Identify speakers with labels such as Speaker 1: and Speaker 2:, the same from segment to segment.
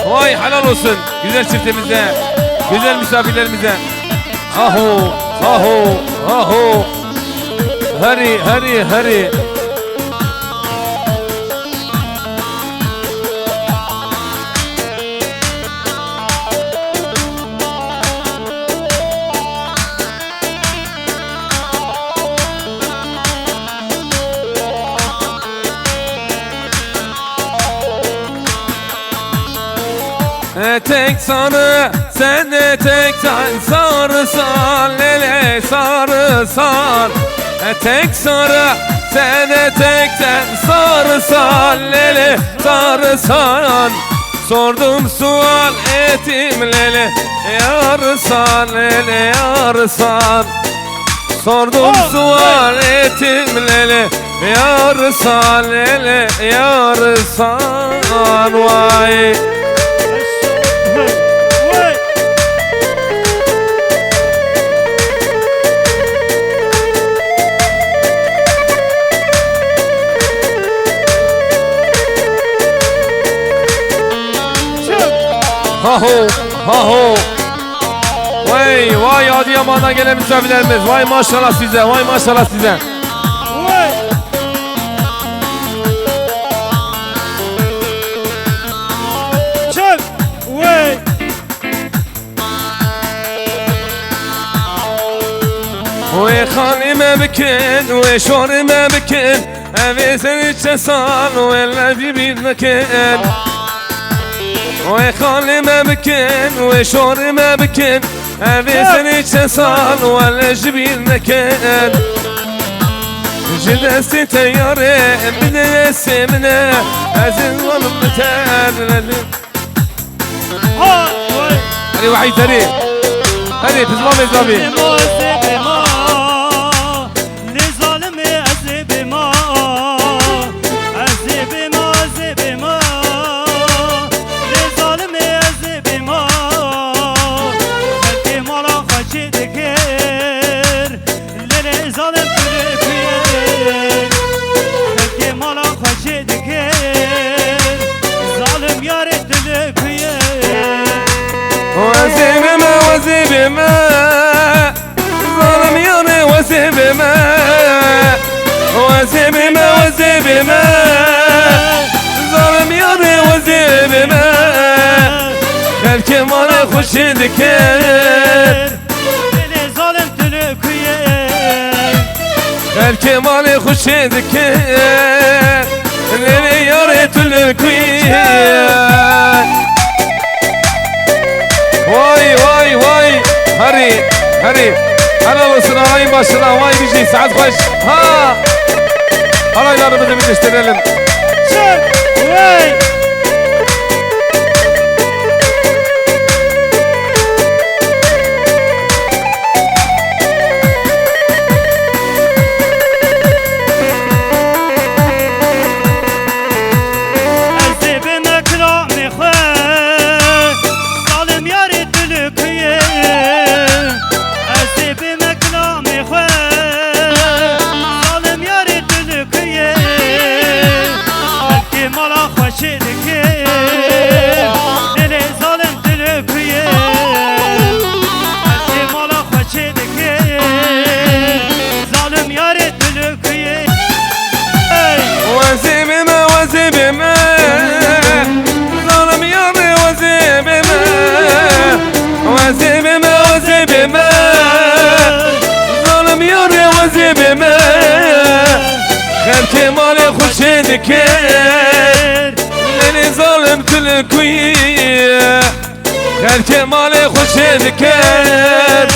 Speaker 1: Vay helal olsun güzel çiftimize, güzel misafirlerimize. Aho, aho, aho. Hari, hari, hari. Tek sarı, sen de tek sarı sar, lele sarı sar. Tek sarı, sen de tekten sarı sar, lele sarı sar. Sordum sual ettim lele, yar sar, lele yar sar. Sordum sual ettim lele, yar sar, lele yar sar. Vay. Haho, haho. Vay, vay Adıyaman'dan gelen misafirlerimiz. Vay maşallah size, vay maşallah size.
Speaker 2: Vay. Çök. Vay.
Speaker 1: Vay halime bikin, vay şorime bikin. Evi seni çesan, vay levi bilmekin. Vay halime bikin, vay şorime bikin. Evi seni çesan, vay levi bilmekin. Cidesi teyyare, emine semine. Ezin oğlum biterledim. Hadi vahid hadi. Hadi tızmam ezlabi. وزبما وزبما ظلم يري وزبما وزبما وزبما ظلم يري وزبما الكمال خوش ذكر
Speaker 2: ظالم تلقيه
Speaker 1: الكمال خوش ذكر اللي يري تلقيه Vay vay vay. Hadi hadi. Helal olsun ağayın başına. Vay bir şey saat hoş. Ha. Alaylarımızı birleştirelim.
Speaker 2: Çök. Vay.
Speaker 1: كمال خوش ذكر للي ظالم تلقيه غير كمال خوش ذكر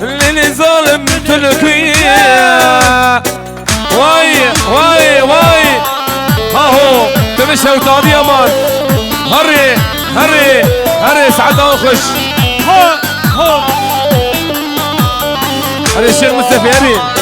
Speaker 1: للي ظالم تلقيه واي واي واي هاهو تمشي وتعطي امان هري هري هري سعد اخش
Speaker 2: ها ها
Speaker 1: هري الشيخ مصطفى هري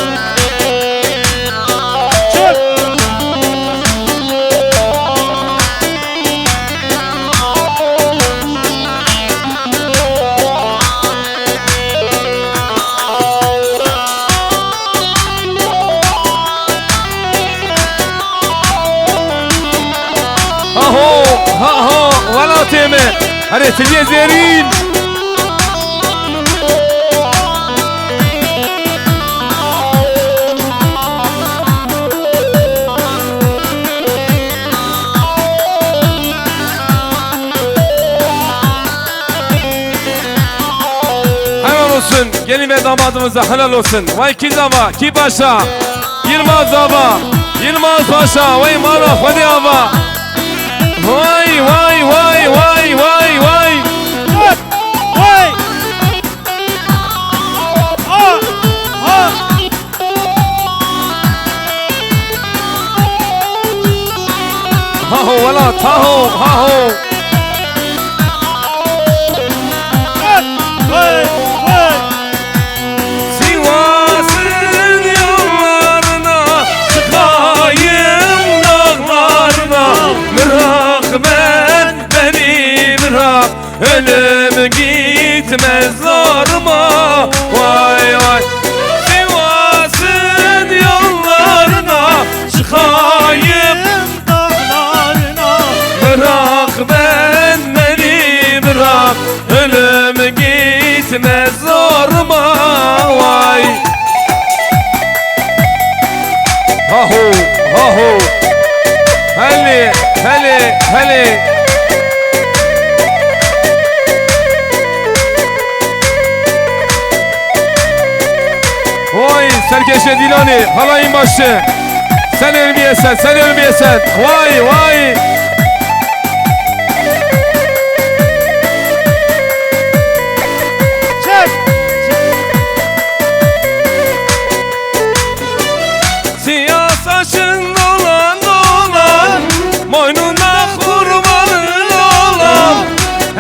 Speaker 1: تيمة هري تجي زيرين helal olsun gelin ve damadımıza helal olsun. Vay ki zava ki paşa Yılmaz Baba, Yılmaz Paşa, vay Maraf, hadi Ava. Vay vay vay vay vay vay.
Speaker 2: Vay. Ha. Ha.
Speaker 1: Ha ho vela ta ho ha ho.
Speaker 2: Vay. Vay.
Speaker 1: Sivas'ın yollarına çıkayım dağlarına. Bırak beni bırak ölüm gitmez zoruma. Vay vay. Sivas'ın yollarına çıkayım.
Speaker 2: Dağlarına.
Speaker 1: Bırak beni bırak ölüm gitmez zoruma. Vay ha ho ha ho. Hele hele hele. Vay Serkeşe Dilani halayın başı. Sen ölmeyesen sen ölmeyesen. Vay vay.
Speaker 2: Çek.
Speaker 1: Siyah saçın dolan dolan boynunda kurbanın olan.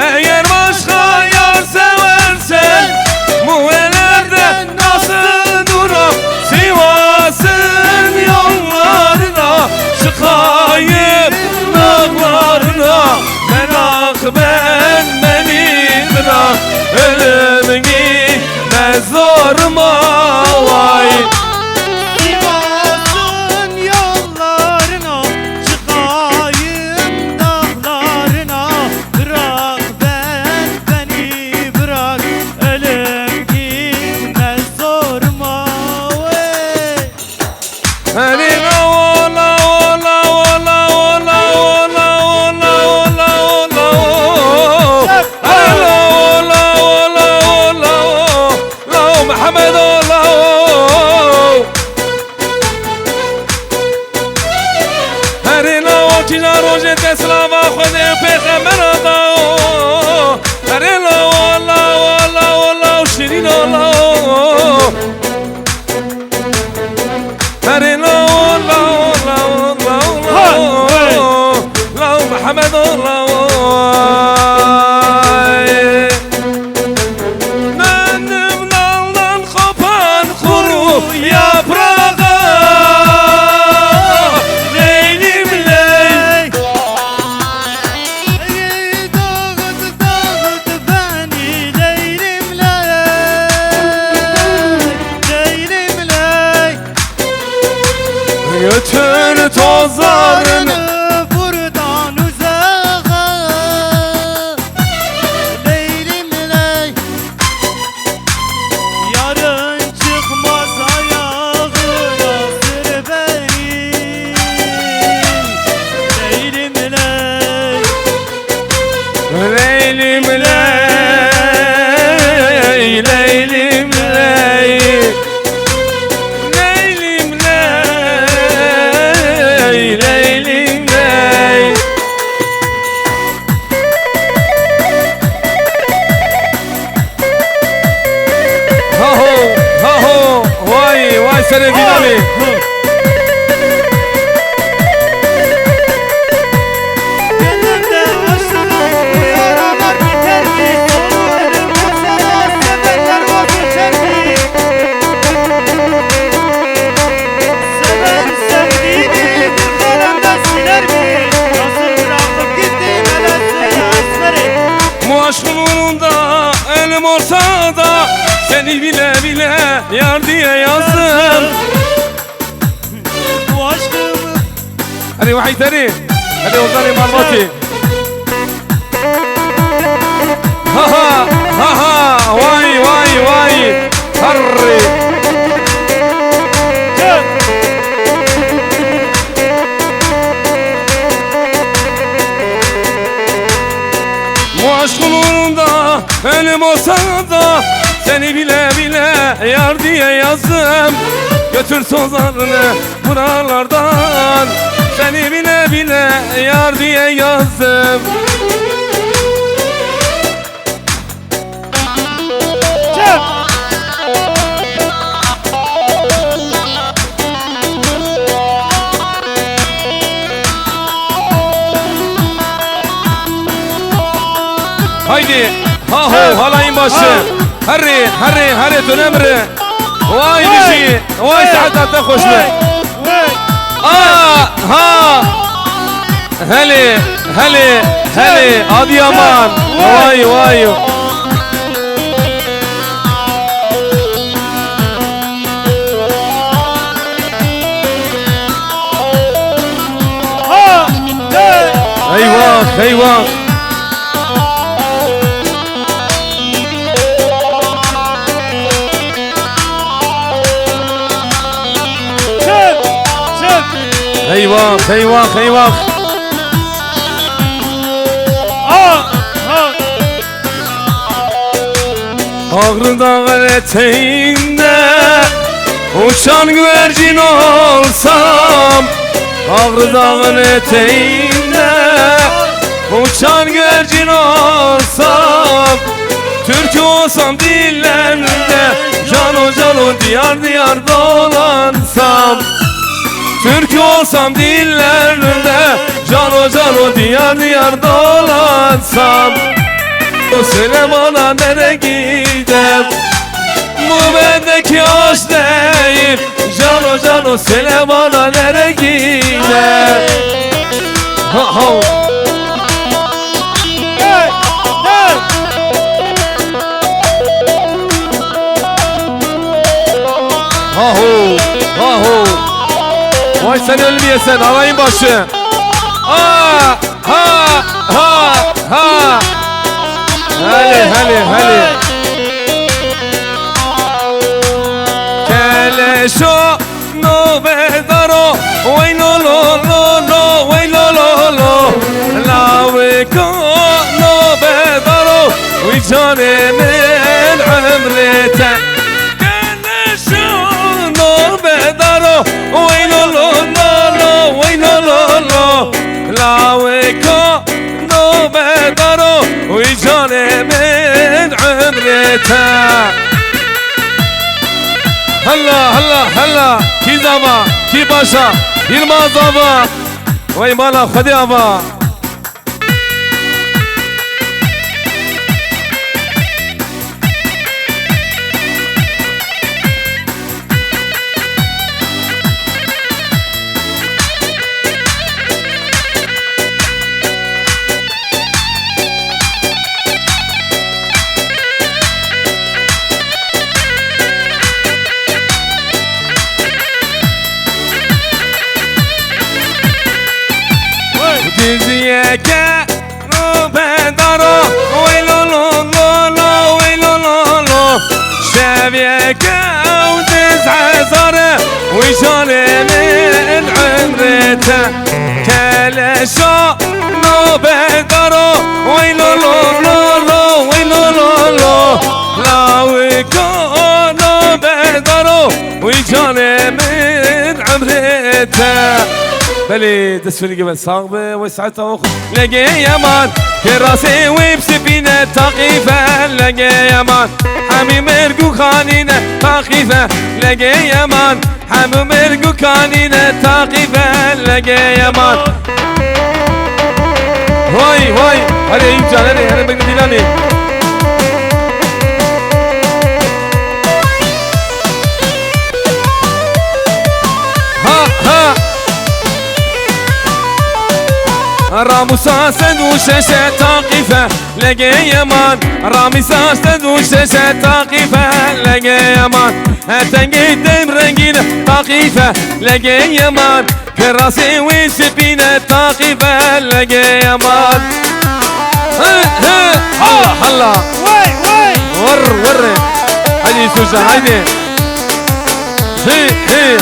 Speaker 1: Eğer başka yar seversen bu ellerde nasıl duram. Sivas'ın yollarına çıkayım dağlarına. Merak beni bırak ölüm gitmez zoruma. Vay
Speaker 2: Sivas'ın yollarına çıkayım dağlarına. Bırak beni bırak ölüm gitmez zoruma. Vay.
Speaker 1: Hani la ola ola ola ola ola ola ola ola o. Hani la ola ola ola o. La o Muhammed ola o. Hani la o tina roje teslama khode peygamber ada o. Hani la ola ola ola şirin ola o. هري لو لو لو لو لو محمد لو Benim daldan kopan kuru yaprağa Leylim ley
Speaker 2: Dağıt beni leylim ley.
Speaker 1: Götür tozlarını
Speaker 2: Buradan uzağa leylim ley. Yarın çıkmaz ayağına sır benim leylim ley.
Speaker 1: Leylim ley Leylim ley Leylim ley Leylim ley Ha ho ha ho vay vay seni Bilali
Speaker 2: Gönlümde aşkın yaralar biter mi? Soluğum uçsana sevenler vazgeçer mi? Seven sevdiğini bir kalemde siler mi? Nasıl bırakıp gittin hele suya esmeri?
Speaker 1: Bu aşkın uğrunda elim olsa da seni bile bile yar diye yazdım
Speaker 2: Bu aşkımı
Speaker 1: هذه واحد ثاني هذه وزاري مرمتي Aşkın uğrunda ölüm olsa da seni bile bile yar diye yazdım. Götür sozlarını buralardan, seni bile bile yar diye yazdım.
Speaker 2: Çek.
Speaker 1: Haydi ha ho halayın başı. Harri dönemri. Vay bizi. Vay saatte hoşlu.
Speaker 2: Vay.
Speaker 1: Ha. Heli Adıyaman. Vay.
Speaker 2: Ha.
Speaker 1: Eyvah.
Speaker 2: Çek.
Speaker 1: Eyvah.
Speaker 2: Ha.
Speaker 1: Ağrı dağın eteğinde uçan güvercin olsam, Ağrı dağın eteğinde uçan güvercin olsam, Türk olsam dillerinde cano diyar dolansam, Türk olsam dillerinde cano diyar dolansam. Söyle bana nereye gidem, bu bendeki aşk değil. Cano söyle bana nereye gidem. Ha.
Speaker 2: Hey.
Speaker 1: Ha ho. Vay sen ölmeyesen alayın başı. Ha. Heli. Keleşo no bedaro, vay lo vay lo. Laviko no bedaro, vay canemin ömrete. Keleşo no bedaro, vay lo laviko no bedaro, vay canemin ömrete. هلا کی زما کی باشا یلما زما وای مالا خدی آبا Diziye ke no bedaro, vay lo شبيه كودز عزره وجاني من عمرته كلشا نو بدرو ويلو لو ويلو لو لا ويكونو بدرو وجاني من عمرته بلي دسفل قبل صاغبه وسعته اخو لقي يمان كراسي وبسفينه تقيفه لقي يمان حمي مرقو خانينه تقيفه لقي يمان حمي مرقو خانينه تقيفه لقي يمان واي هذه يمجال هذه بقديلاني ها رامو ساسد وشاشة تقيفة لقي يمان رامي ساسد وشاشة تقيفة لقي يمان هتنقدم رنقينة تقيفة لقي يمان كراسي وسفينة تقيفة لقي يمان هلا
Speaker 2: واي
Speaker 1: ور هدي سوجة هيدي هي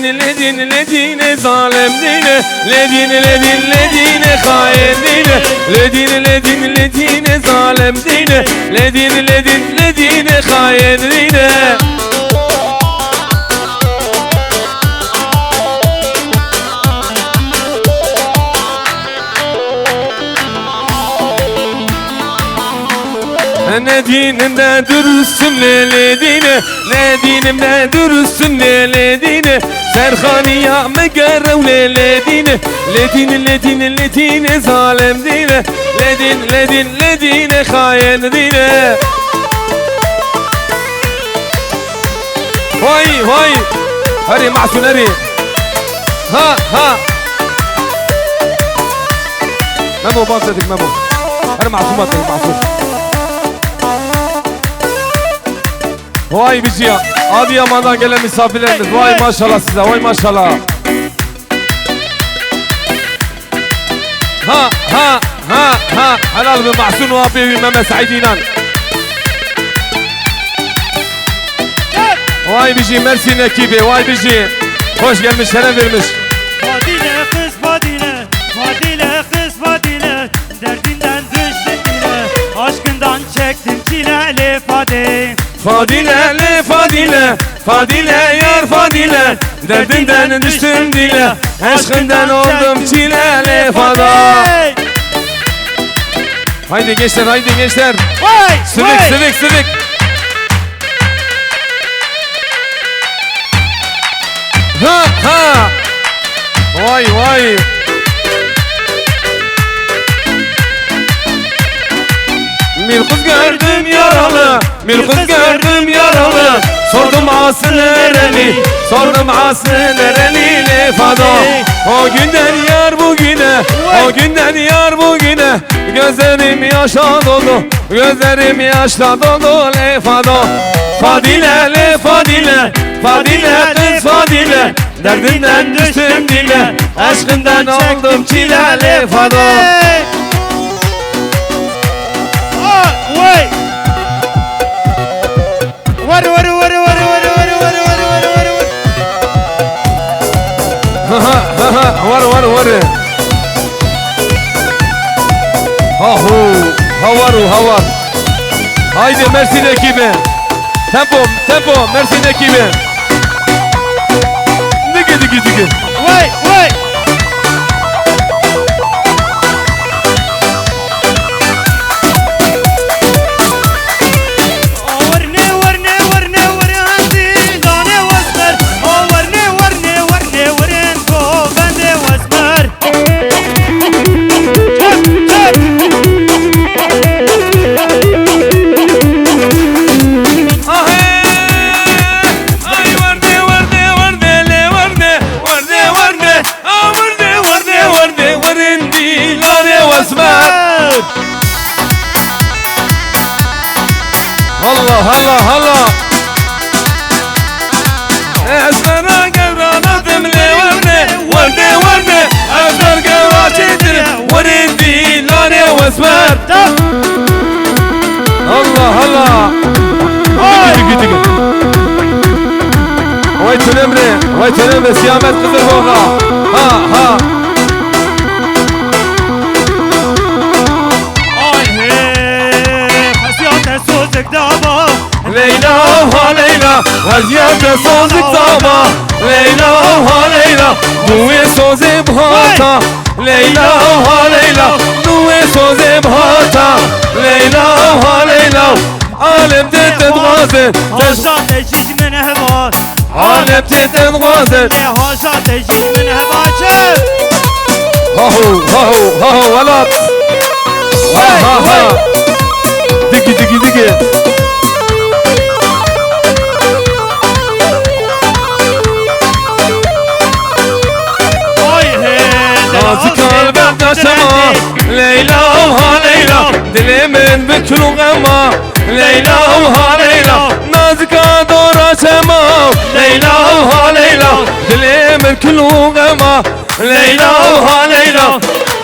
Speaker 1: ledine zalim dine ledine hain dine ledine zalim dine ledine hain dine Ne dinimde dürüstüm ne dinimde dürüstüm ne Serhaniya megarev ledine zalim dine ledine hain dine Vay هري معسون هري ها مامو بانتك مامو هري معسون معسون Vay Biciya, Adıyaman'dan gelen misafirlerimiz. Vay maşallah size, vay maşallah. Ha. Helal be Mahsun ve abi ve Mehmet Said'inan. Vay Bici, Mersin ekibi, vay Bici. Hoş gelmiş, şeref vermiş.
Speaker 2: Fadile kız Fadile derdinden düştüm dile aşkından çektim çileli Fadile
Speaker 1: Fadile yar Fadile derdinden düştüm dile aşkından oldum çileli Fada. Haydi gençler Sıvık Ha Vay Bir kız gördüm yaralı Sordum aslı nereli Lefada O günden yar bugüne Gözlerim yaşla dolu Lefada Fadile kız Fadile derdinden düştüm dile aşkından oldum çile Lefada Var Havar Haydi Mersin ekibi Tempo Mersin ekibi Digi
Speaker 2: Vay
Speaker 1: Allah Esmera gevranadım varne Esmer gevraçedir Varindi lane vesmer Allah Digi Vay Tönemre Siyamet Kızır Boğla Ha Leyla vaziyete sozuk dama Leyla Nuye sozim hata Leyla Nuye sozim hata Leyla Alemde tedgazin
Speaker 2: Haşa tecil min heval
Speaker 1: Alemde tedgazin
Speaker 2: Ne haşa tecil min heval
Speaker 1: Hahu Velat Ha Digi Nazik kalbim taşıma Leyla Dilimin bir külü gama Leyla Nazik adora çema Leyla Dilimin külü gama Leyla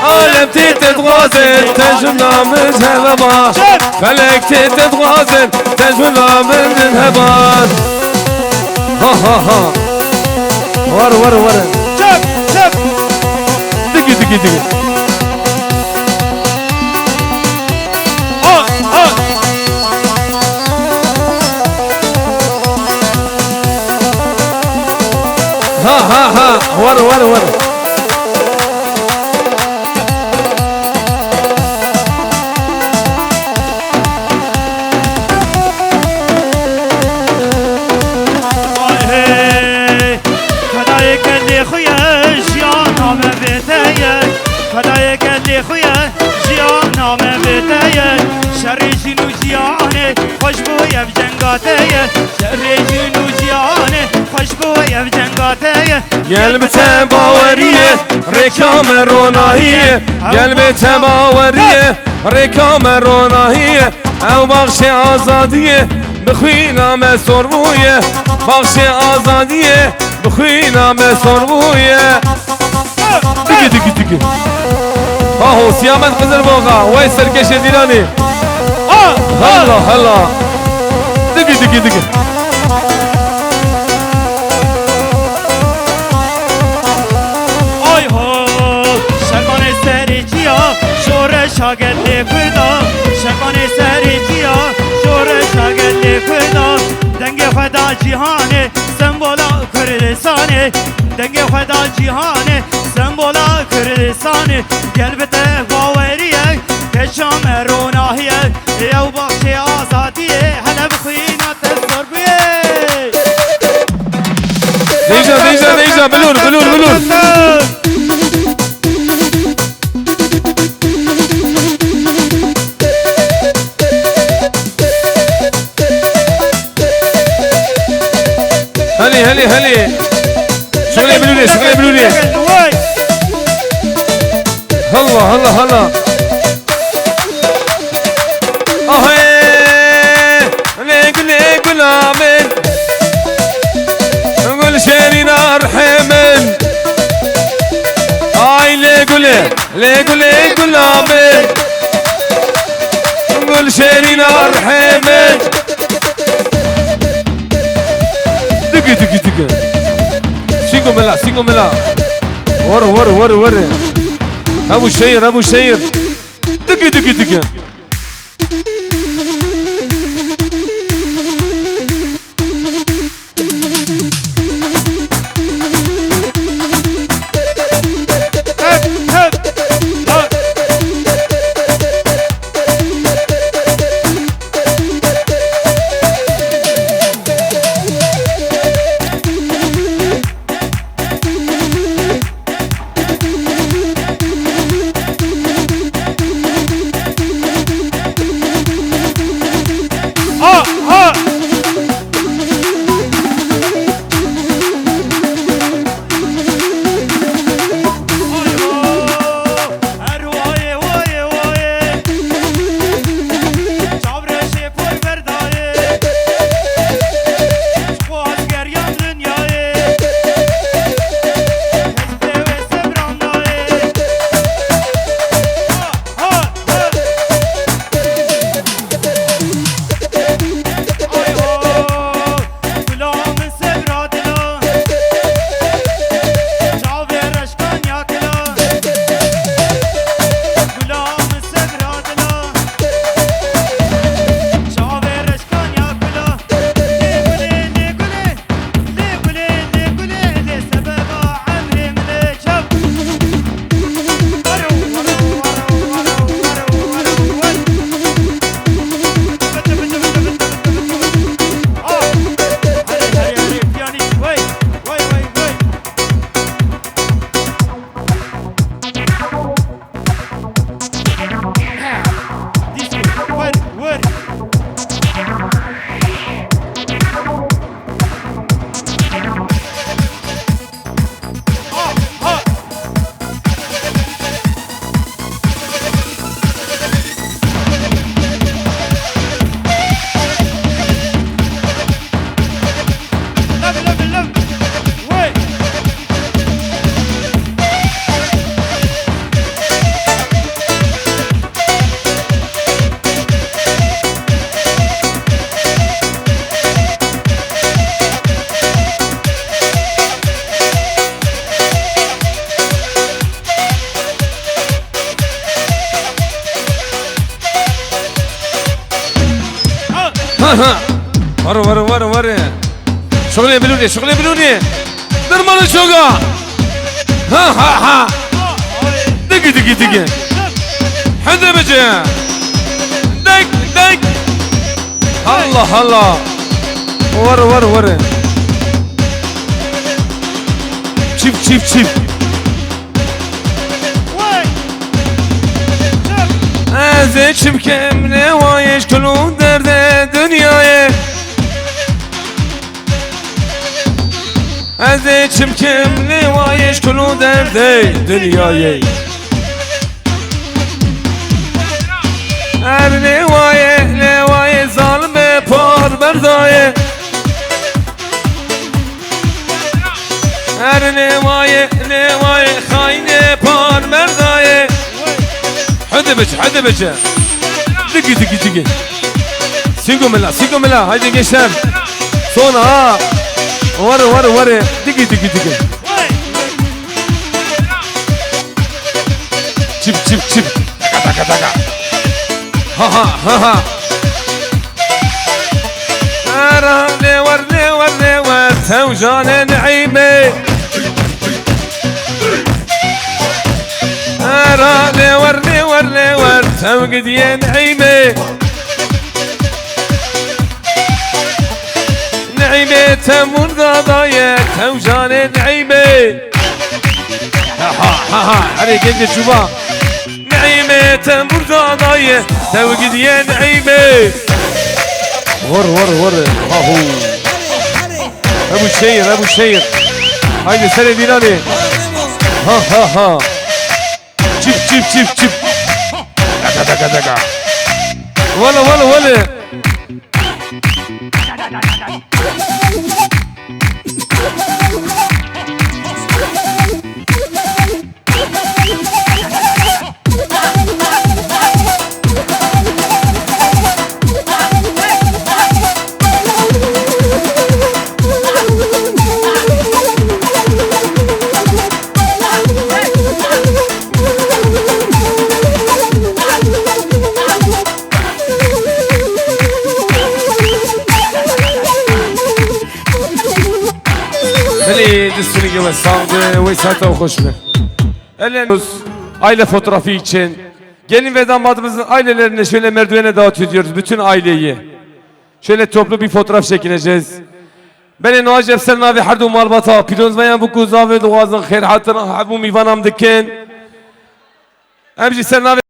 Speaker 1: Alem titet gazin Tecrübemiz hevan Felek titet gazin Tecrübemiz hevan Ha ور ور ور
Speaker 2: شب شب
Speaker 1: دقي دقي دقي ها ها ها ور ور ور
Speaker 2: خدایک لی خویا جیانم بتایا خدایک لی خویا جیانم بتایا شر جنو جیانه خوش بوی جنگاتایا شر جنو جیانه خوش بوی جنگاتایا
Speaker 1: قلب تباوریه رکام روناهیه قلب تباوریه رکام روناهیه او بخش آزادیه بخوی نام سربویه بخش آزادیه بخوی نام سربویه دیگه دیگه دیگه آهو سیامت قزر باقا وای سرکش دیرانی هلا هلا دیگه دیگه دیگه
Speaker 2: شاگرد خدا شبان سریجیا شور شاگرد خدا دنگ خدا جهانه سمبولا کردستانه دنگ خدا جهانه سمبولا کردستانه قلبت باوریه کشام روناهیه یو بخش آزادیه هلا بخوینات الزربیه
Speaker 1: دیجا بلور هلي شغلي بلولي هلا ليقول آمين نقول شيرين أرحمن آي ليقول آمين نقول شيرين أرحمن دقي سينكو ملا ور ابو شير دقي var شغلي بلوني درمان شوقا ها دقي حدا بجي دق الله ور çift از çimkem ne vayeş kulun derde dünyaya از çimkem ne vayeş kulun derde dünyaya er ne vaye zalime par berdaya er ne vaye خاينه par merdaya hadi bece digi Sigo mela haydi gençler sonra ha var digi çip taka ha ara ne var sevcanı naime ara ne var sevgi diye naime naime temurda dayet sevcanı naime ha hadi genç şuba naime temurda dayet sevgi diye naime var ahu Ebu Şehir haydi sene dinani ha çip Daka Valla Beni dizsini ve sandı ve sata hoş mu? Aile fotoğrafı için gelin ve damadımızın ailelerine şöyle merdivene dağıtıyoruz bütün aileyi. Şöyle toplu bir fotoğraf çekineceğiz. Beni Noacep Selna ve Hardu Malbata Pilonzmayan bu kuzav ve duazın khair hatırın habu mivanam diken. Emci Selna